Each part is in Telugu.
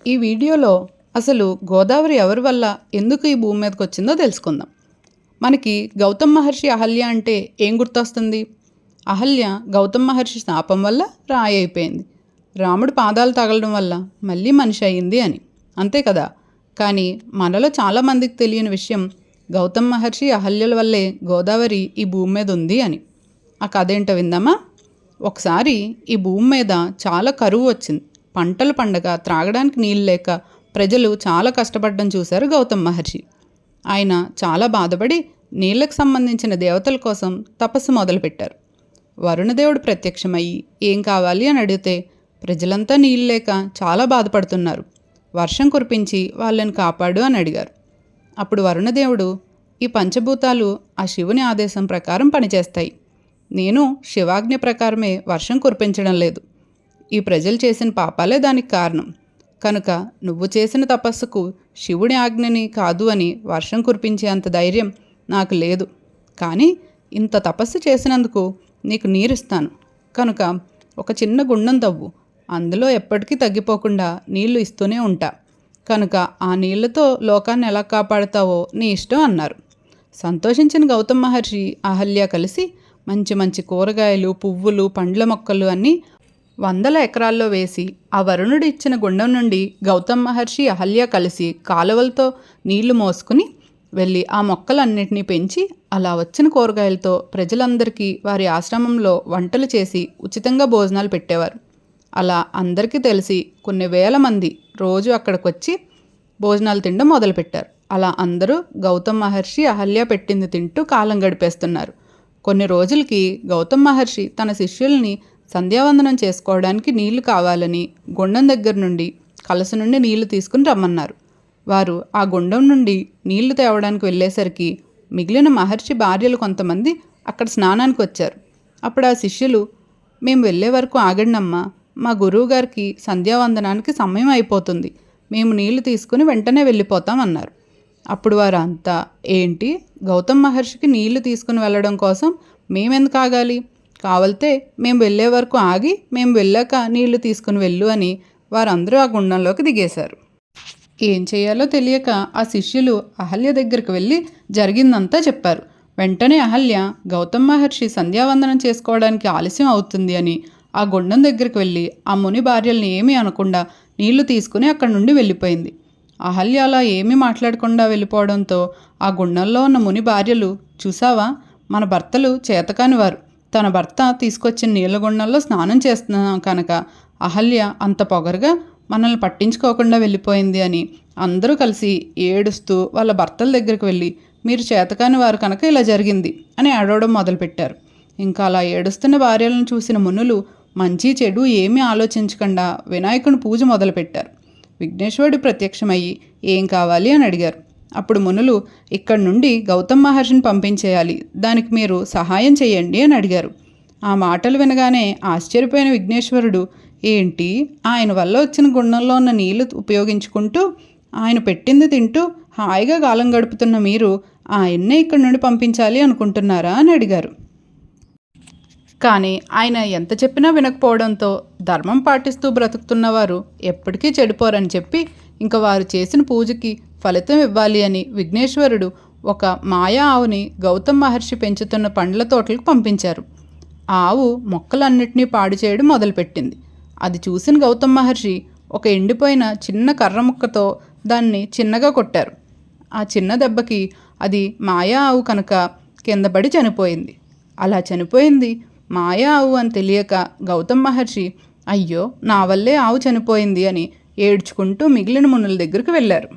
ఈ వీడియోలో అసలు గోదావరి ఎవరి వల్ల ఎందుకు ఈ భూమి మీదకి వచ్చిందో తెలుసుకుందాం. మనకి గౌతమ్ మహర్షి అహల్య అంటే ఏం గుర్తొస్తుంది? అహల్య గౌతమ్ మహర్షి శాపం వల్ల రాయి అయిపోయింది, రాముడి పాదాలు తగలడం వల్ల మళ్ళీ మనిషి అయింది అని, అంతే కదా. కానీ మనలో చాలామందికి తెలియని విషయం గౌతమ్ మహర్షి అహల్యల వల్లే గోదావరి ఈ భూమి మీద ఉంది అని. ఆ కథ ఏంటో విందామా? ఒకసారి ఈ భూమి మీద చాలా కరువు వచ్చింది. పంటలు పండగ, త్రాగడానికి నీళ్ళు లేక ప్రజలు చాలా కష్టపడడం చూశారు గౌతమ్ మహర్షి. ఆయన చాలా బాధపడి నీళ్ళకు సంబంధించిన దేవతల కోసం తపస్సు మొదలుపెట్టారు. వరుణదేవుడు ప్రత్యక్షమయ్యి ఏం కావాలి అని అడిగితే ప్రజలంతా నీళ్ళు లేక చాలా బాధపడుతున్నారు, వర్షం కురిపించి వాళ్ళని కాపాడు అని అడిగారు. అప్పుడు వరుణదేవుడు, ఈ పంచభూతాలు ఆ శివుని ఆదేశం ప్రకారం పనిచేస్తాయి, నేను శివాజ్ఞ ప్రకారమే వర్షం కురిపించడం లేదు, ఈ ప్రజలు చేసిన పాపాలే దానికి కారణం, కనుక నువ్వు చేసిన తపస్సుకు శివుడి ఆజ్ఞని కాదు అని వర్షం కురిపించే అంత ధైర్యం నాకు లేదు, కానీ ఇంత తపస్సు చేసినందుకు నీకు నీరిస్తాను, కనుక ఒక చిన్న గుండం తవ్వు, అందులో ఎప్పటికీ తగ్గిపోకుండా నీళ్లు ఇస్తూనే ఉంటా, కనుక ఆ నీళ్లతో లోకాన్ని ఎలా కాపాడుతావో నీ ఇష్టం అన్నారు. సంతోషించిన గౌతమ్ మహర్షి అహల్య కలిసి మంచి మంచి కూరగాయలు, పువ్వులు, పండ్ల మొక్కలు అన్నీ 100 ఎకరాల్లో వేసి ఆ వరుణుడు ఇచ్చిన గుండం నుండి గౌతమ్ మహర్షి అహల్య కలిసి కాలువలతో నీళ్లు మోసుకుని వెళ్ళి ఆ మొక్కలన్నింటినీ పెంచి అలా వచ్చిన కూరగాయలతో ప్రజలందరికీ వారి ఆశ్రమంలో వంటలు చేసి ఉచితంగా భోజనాలు పెట్టేవారు. అలా అందరికీ తెలిసి కొన్ని వేల మంది రోజు అక్కడికి వచ్చి భోజనాలు తినడం మొదలుపెట్టారు. అలా అందరూ గౌతమ్ మహర్షి అహల్య పెట్టింది తింటూ కాలం గడిపేస్తున్నారు. కొన్ని రోజులకి గౌతమ్ మహర్షి తన శిష్యుల్ని సంధ్యావందనం చేసుకోవడానికి నీళ్లు కావాలని గుండం దగ్గర నుండి కలస నుండి నీళ్లు తీసుకుని రమ్మన్నారు. వారు ఆ గుండం నుండి నీళ్లు తేవడానికి వెళ్ళేసరికి మిగిలిన మహర్షి భార్యలు కొంతమంది అక్కడ స్నానానికి వచ్చారు. అప్పుడు ఆ శిష్యులు, మేము వెళ్ళే వరకు ఆగండమ్మా, మా గురువు గారికి సంధ్యావందనానికి సమయం అయిపోతుంది, మేము నీళ్లు తీసుకుని వెంటనే వెళ్ళిపోతాం అన్నారు. అప్పుడు వారు అంతా, ఏంటి, గౌతమ్ మహర్షికి నీళ్లు తీసుకుని వెళ్ళడం కోసం మేమెందుకు ఆగాలి, కావలితే మేము వెళ్ళే వరకు ఆగి మేము వెళ్ళాక నీళ్లు తీసుకుని వెళ్ళు అని వారందరూ ఆ గుండంలోకి దిగేశారు. ఏం చేయాలో తెలియక ఆ శిష్యులు అహల్య దగ్గరికి వెళ్ళి జరిగిందంతా చెప్పారు. వెంటనే అహల్య గౌతమ్ మహర్షి సంధ్యావందనం చేసుకోవడానికి ఆలస్యం అవుతుంది అని ఆ గుండం దగ్గరికి వెళ్ళి ఆ ముని భార్యల్ని ఏమీ అనకుండా నీళ్లు తీసుకుని అక్కడి నుండి వెళ్ళిపోయింది. అహల్య అలా ఏమీ మాట్లాడకుండా వెళ్ళిపోవడంతో ఆ గుండంలో ఉన్న ముని భార్యలు, చూసావా, మన భర్తలు చేతకాని వారు, తన భర్త తీసుకొచ్చిన నీళ్ళ గుండంలో స్నానం చేస్తున్నాం కనుక అహల్య అంత పొగరుగా మనల్ని పట్టించుకోకుండా వెళ్ళిపోయింది అని అందరూ కలిసి ఏడుస్తూ వాళ్ళ భర్తల దగ్గరికి వెళ్ళి, మీరు చేతకాని వారు కనుక ఇలా జరిగింది అని ఏడవడం మొదలుపెట్టారు. ఇంకా అలా ఏడుస్తున్న భార్యలను చూసిన మునులు మంచి చెడు ఏమీ ఆలోచించకుండా వినాయకుని పూజ మొదలుపెట్టారు. విఘ్నేశ్వరుడు ప్రత్యక్షమయ్యి ఏం కావాలి అని అడిగారు. అప్పుడు మునులు, ఇక్కడి నుండి గౌతమ్ మహర్షిని పంపించేయాలి, దానికి మీరు సహాయం చేయండి అని అడిగారు. ఆ మాటలు వినగానే ఆశ్చర్యపోయిన విఘ్నేశ్వరుడు, ఏంటి, ఆయన వల్ల వచ్చిన గుండంలో ఉన్న నీళ్లు ఉపయోగించుకుంటూ ఆయన పెట్టింది తింటూ హాయిగా కాలం గడుపుతున్న మీరు ఆయన్నే ఇక్కడి నుండి పంపించాలి అనుకుంటున్నారా అని అడిగారు. కానీ ఆయన ఎంత చెప్పినా వినకపోవడంతో ధర్మం పాటిస్తూ బ్రతుకుతున్నవారు ఎప్పటికీ చెడిపోరని చెప్పి ఇంకా వారు చేసిన పూజకి ఫలితం ఇవ్వాలి అని విఘ్నేశ్వరుడు ఒక మాయా ఆవుని గౌతమ్ మహర్షి పెంచుతున్న పండ్ల తోటలకు పంపించారు. ఆ ఆవు మొక్కలన్నింటినీ పాడు చేయడం మొదలుపెట్టింది. అది చూసిన గౌతమ్ మహర్షి ఒక ఎండిపోయిన చిన్న కర్ర ముక్కతో దాన్ని చిన్నగా కొట్టారు. ఆ చిన్న దెబ్బకి అది మాయా ఆవు కనుక కిందపడి చనిపోయింది. అలా చనిపోయింది మాయా ఆవు అని తెలియక గౌతమ్ మహర్షి, అయ్యో, నా వల్లే ఆవు చనిపోయింది అని ఏడ్చుకుంటూ మిగిలిన మునుల దగ్గరికి వెళ్ళారు.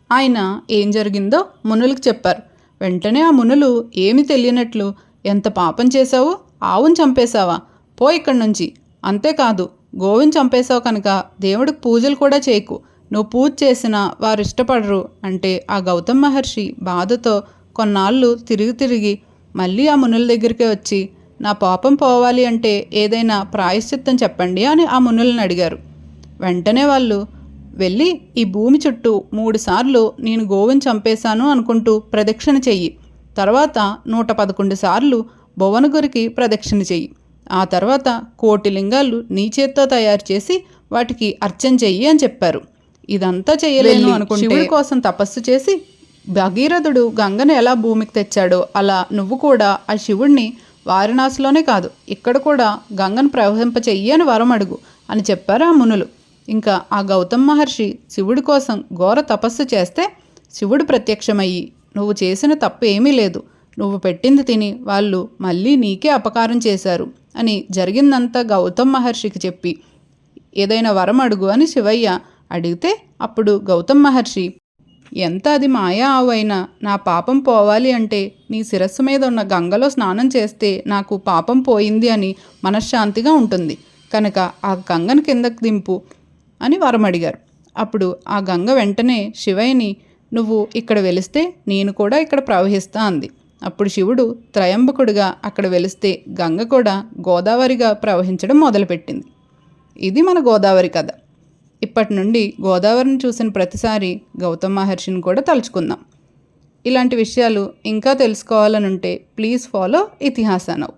ఆయన ఏం జరిగిందో మునులకు చెప్పారు. వెంటనే ఆ మునులు ఏమీ తెలియనట్లు, ఎంత పాపం చేశావు, ఆవును చంపేశావా, పో ఇక్కడి నుంచి, అంతేకాదు గోవుని చంపేశావు కనుక దేవుడికి పూజలు కూడా చేయకు, నువ్వు పూజ చేసినా వారు ఇష్టపడరు అంటే ఆ గౌతమ్ మహర్షి బాధతో కొన్నాళ్ళు తిరిగి మళ్ళీ ఆ మునుల దగ్గరికి వచ్చి, నా పాపం పోవాలి అంటే ఏదైనా ప్రాయశ్చిత్తం చెప్పండి అని ఆ మునులను అడిగారు. వెంటనే వాళ్ళు వెళ్ళి, ఈ భూమి చుట్టూ 3 సార్లు నేను గోవుని చంపేశాను అనుకుంటూ ప్రదక్షిణ చెయ్యి, తర్వాత 111 సార్లు భువనగిరికి ప్రదక్షిణ చెయ్యి, ఆ తర్వాత 1,000,000 లింగాలు నీ చేత్తో తయారు చేసి వాటికి అర్చన చెయ్యి అని చెప్పారు. ఇదంతా చేయలేను అనుకుంటే శివుడి కోసం తపస్సు చేసి భగీరథుడు గంగను ఎలా భూమికి తెచ్చాడో అలా నువ్వు కూడా ఆ శివుడిని వారణాసిలోనే కాదు ఇక్కడ కూడా గంగను ప్రవహింప చెయ్యి అని వరం అడుగు అని చెప్పారు ఆ మునులు. ఇంకా ఆ గౌతమ్ మహర్షి శివుడి కోసం ఘోర తపస్సు చేస్తే శివుడు ప్రత్యక్షమయ్యి నువ్వు చేసిన తప్పు ఏమీ లేదు, నువ్వు పెట్టింది తిని వాళ్ళు మళ్ళీ నీకే అపకారం చేశారు అని జరిగిందంతా గౌతమ్ మహర్షికి చెప్పి ఏదైనా వరం అడుగు అని శివయ్య అడిగితే అప్పుడు గౌతమ్ మహర్షి, ఎంత అది మాయా ఆవైనా నా పాపం పోవాలి అంటే నీ శిరస్సు మీద ఉన్న గంగలో స్నానం చేస్తే నాకు పాపం పోయింది అని మనశ్శాంతిగా ఉంటుంది కనుక ఆ గంగను కిందకు దింపు అని వరం అడిగారు. అప్పుడు ఆ గంగ వెంటనే శివయ్యని నువ్వు ఇక్కడ వెలిస్తే నేను కూడా ఇక్కడ ప్రవహిస్తా అంది. అప్పుడు శివుడు త్రయంబకుడిగా అక్కడ వెలిస్తే గంగ కూడా గోదావరిగా ప్రవహించడం మొదలుపెట్టింది. ఇది మన గోదావరి కథ. ఇప్పటి నుండి గోదావరిని చూసిన ప్రతిసారి గౌతమ్ మహర్షిని కూడా తలుచుకుందాం. ఇలాంటి విషయాలు ఇంకా తెలుసుకోవాలనుంటే ప్లీజ్ ఫాలో ఇతిహాస నౌ.